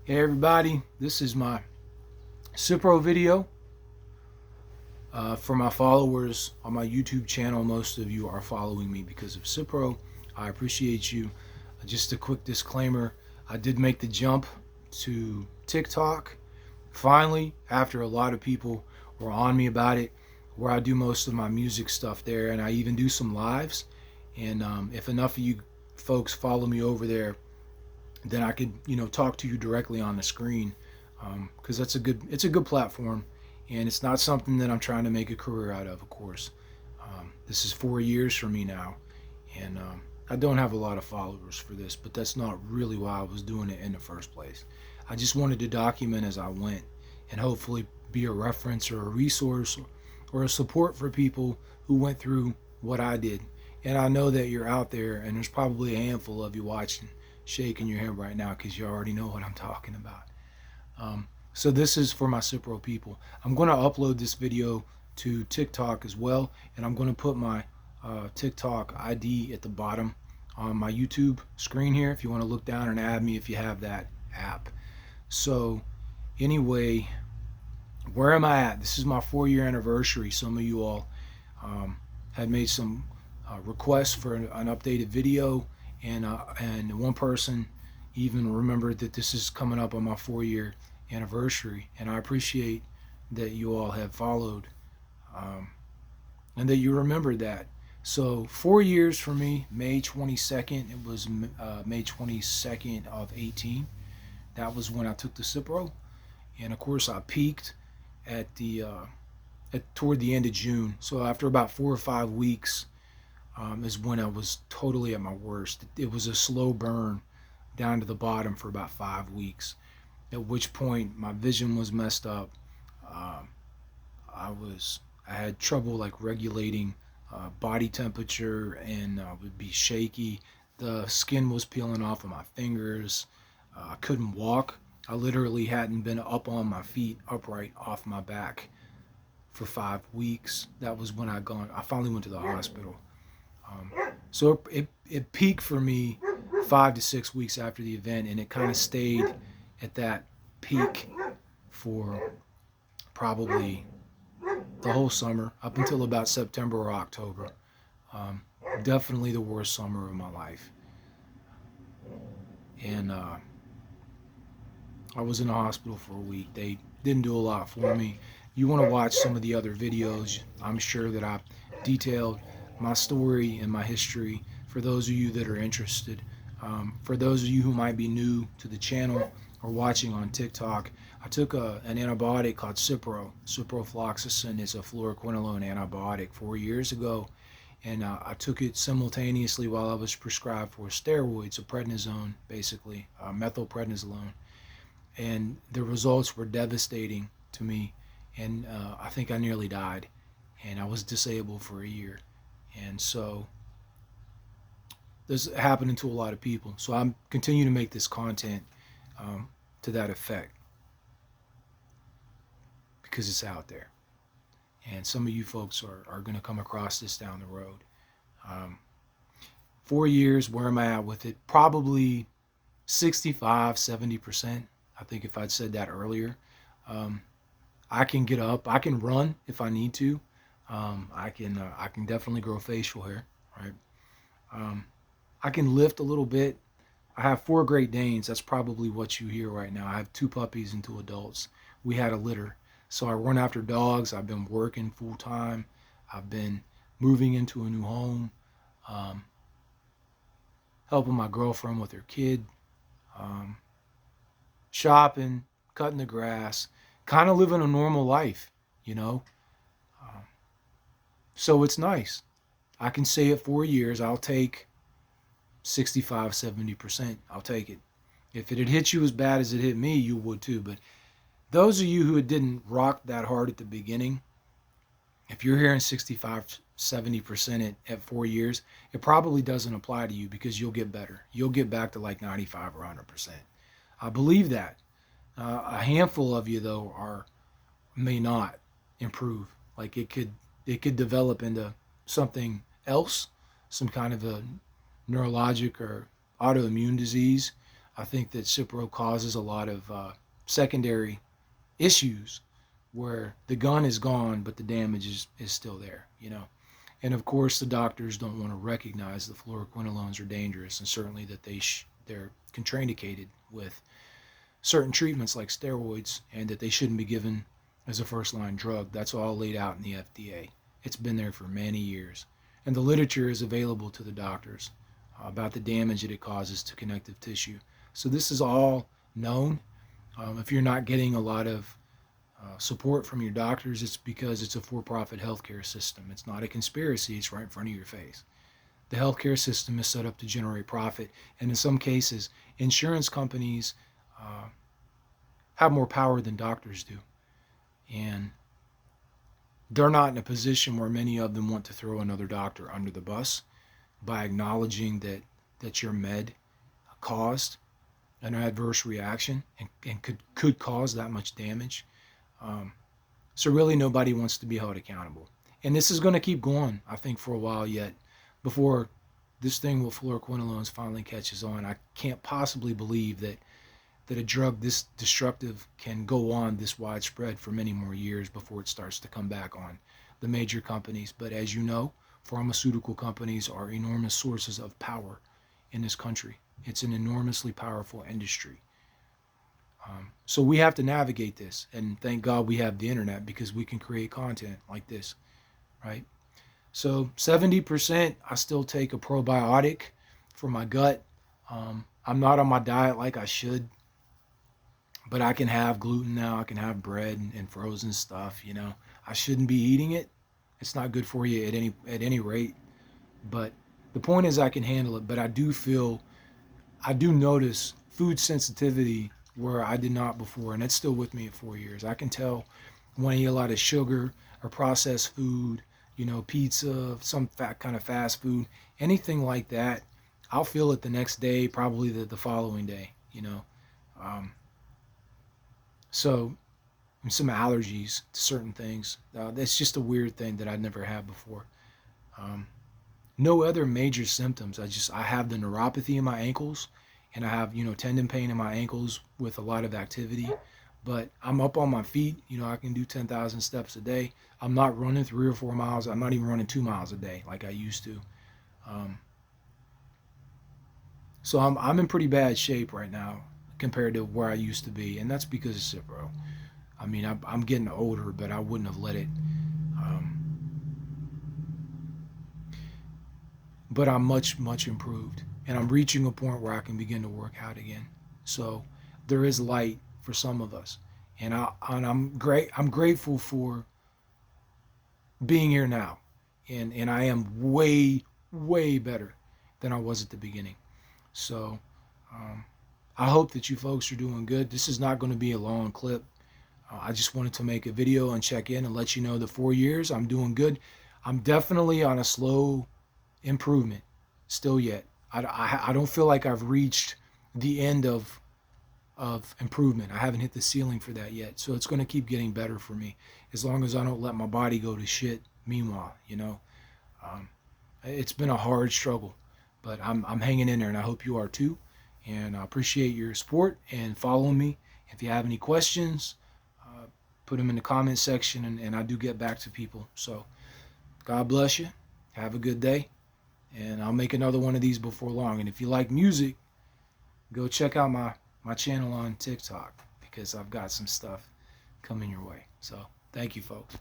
Hey everybody, this is my Cipro video. For my followers on my YouTube channel, most of you are following me because of Cipro. I appreciate you. Just a quick disclaimer, I did make the jump to TikTok. Finally, after a lot of people were on me about it, where I do most of my music stuff there, and I even do some lives. And if enough of you folks follow me over there, then I could talk to you directly on the screen, because it's a good platform, and it's not something that I'm trying to make a career out of course. This is 4 years for me now, and I don't have a lot of followers for this, but that's not really why I was doing it in the first place. I just wanted to document as I went and hopefully be a reference or a resource or a support for people who went through what I did. And I know that you're out there, and there's probably a handful of you watching, shaking your head right now because you already know what I'm talking about. So this is for my Cipro people. I'm going to upload this video to TikTok as well, and I'm going to put my TikTok ID at the bottom on my YouTube screen here if you want to look down and add me if you have that app. So anyway, where am I at? This is my 4-year anniversary. Some of you all had made some requests for an updated video, and one person even remembered that this is coming up on my 4-year anniversary, and I appreciate that you all have followed, and that you remembered that. So 4 years for me, May 22nd, it was May 22nd of 18. That was when I took the Cipro, and of course I peaked at the toward the end of June. So after about 4 or 5 weeks, is when I was totally at my worst. It was a slow burn down to the bottom for about 5 weeks, at which point my vision was messed up. Um, I had trouble like regulating body temperature, and would be shaky. The skin was peeling off of my fingers. I couldn't walk. I literally hadn't been up on my feet upright off my back for 5 weeks. That was when I finally went to the hospital. Um, so it peaked for me 5 to 6 weeks after the event, and it kind of stayed at that peak for probably the whole summer up until about September or October. Um, Definitely the worst summer of my life, and I was in the hospital for a week. They didn't do a lot for me. You want to watch some of the other videos, I'm sure that I detailed my story and my history for those of you that are interested. For those of you who might be new to the channel or watching on TikTok, I took an antibiotic called Cipro. Ciprofloxacin is a fluoroquinolone antibiotic 4 years ago, and I took it simultaneously while I was prescribed for steroids, a prednisone, basically, methylprednisolone. And the results were devastating to me, and I think I nearly died, and I was disabled for a year. And so this is happening to a lot of people. So I'm continuing to make this content to that effect because it's out there. And some of you folks are going to come across this down the road. 4 years, where am I at with it? Probably 65, 70%. I think if I'd said that earlier. I can get up. I can run if I need to. I can definitely grow facial hair, right? I can lift a little bit. I have 4 Great Danes. That's probably what you hear right now. I have 2 puppies and 2 adults. We had a litter. So I run after dogs. I've been working full time. I've been moving into a new home, helping my girlfriend with her kid, um, shopping, cutting the grass, kind of living a normal life, you know. Um, so it's nice. I can say it 4 years. I'll take 65, 70%. I'll take it. If it had hit you as bad as it hit me, you would too. But those of you who didn't rock that hard at the beginning, if you're hearing 65, 70% at 4 years, it probably doesn't apply to you because you'll get better. You'll get back to like 95 or 100%. I believe that. A handful of you though may not improve. Like it could develop into something else, some kind of a neurologic or autoimmune disease. I think that Cipro causes a lot of secondary issues where the gun is gone, but the damage is still there, And of course, the doctors don't want to recognize that fluoroquinolones are dangerous, and certainly that they're contraindicated with certain treatments like steroids, and that they shouldn't be given as a first-line drug. That's all laid out in the FDA. It's been there for many years, and the literature is available to the doctors about the damage that it causes to connective tissue. So this is all known. If you're not getting a lot of support from your doctors, it's because it's a for-profit healthcare system. It's not a conspiracy. It's right in front of your face. The healthcare system is set up to generate profit, and in some cases, insurance companies have more power than doctors do. And they're not in a position where many of them want to throw another doctor under the bus by acknowledging that your med caused an adverse reaction and could cause that much damage. So really nobody wants to be held accountable. And this is going to keep going, I think, for a while yet before this thing with fluoroquinolones finally catches on. I can't possibly believe that a drug this destructive can go on this widespread for many more years before it starts to come back on the major companies. But as you know, pharmaceutical companies are enormous sources of power in this country. It's an enormously powerful industry. So we have to navigate this, and thank God we have the internet because we can create content like this, right? So 70%, I still take a probiotic for my gut. I'm not on my diet like I should, but I can have gluten now. I can have bread and frozen stuff. I shouldn't be eating it. It's not good for you at any rate. But the point is, I can handle it. But I do notice food sensitivity where I did not before, and it's still with me at 4 years. I can tell when I eat a lot of sugar or processed food, pizza, some kind of fast food, anything like that. I'll feel it the next day, probably the following day. So some allergies to certain things. That's just a weird thing that I'd never had before. No other major symptoms. I have the neuropathy in my ankles, and I have, tendon pain in my ankles with a lot of activity. But I'm up on my feet. I can do 10,000 steps a day. I'm not running 3 or 4 miles. I'm not even running 2 miles a day like I used to. So I'm in pretty bad shape right now compared to where I used to be, and that's because of Cipro. I mean, I'm getting older, but I wouldn't have let it. But I'm much, much improved, and I'm reaching a point where I can begin to work out again. So there is light for some of us, and I'm great. I'm grateful for being here now, and I am way, way better than I was at the beginning. So I hope that you folks are doing good. This is not going to be a long clip. I just wanted to make a video and check in and let you know the 4 years I'm doing good. I'm definitely on a slow improvement still yet. I don't feel like I've reached the end of improvement. I haven't hit the ceiling for that yet. So it's going to keep getting better for me as long as I don't let my body go to shit meanwhile, it's been a hard struggle, but I'm hanging in there, and I hope you are too. And I appreciate your support and following me. If you have any questions, put them in the comment section, and I do get back to people. So God bless you. Have a good day. And I'll make another one of these before long. And if you like music, go check out my channel on TikTok, because I've got some stuff coming your way. So thank you, folks.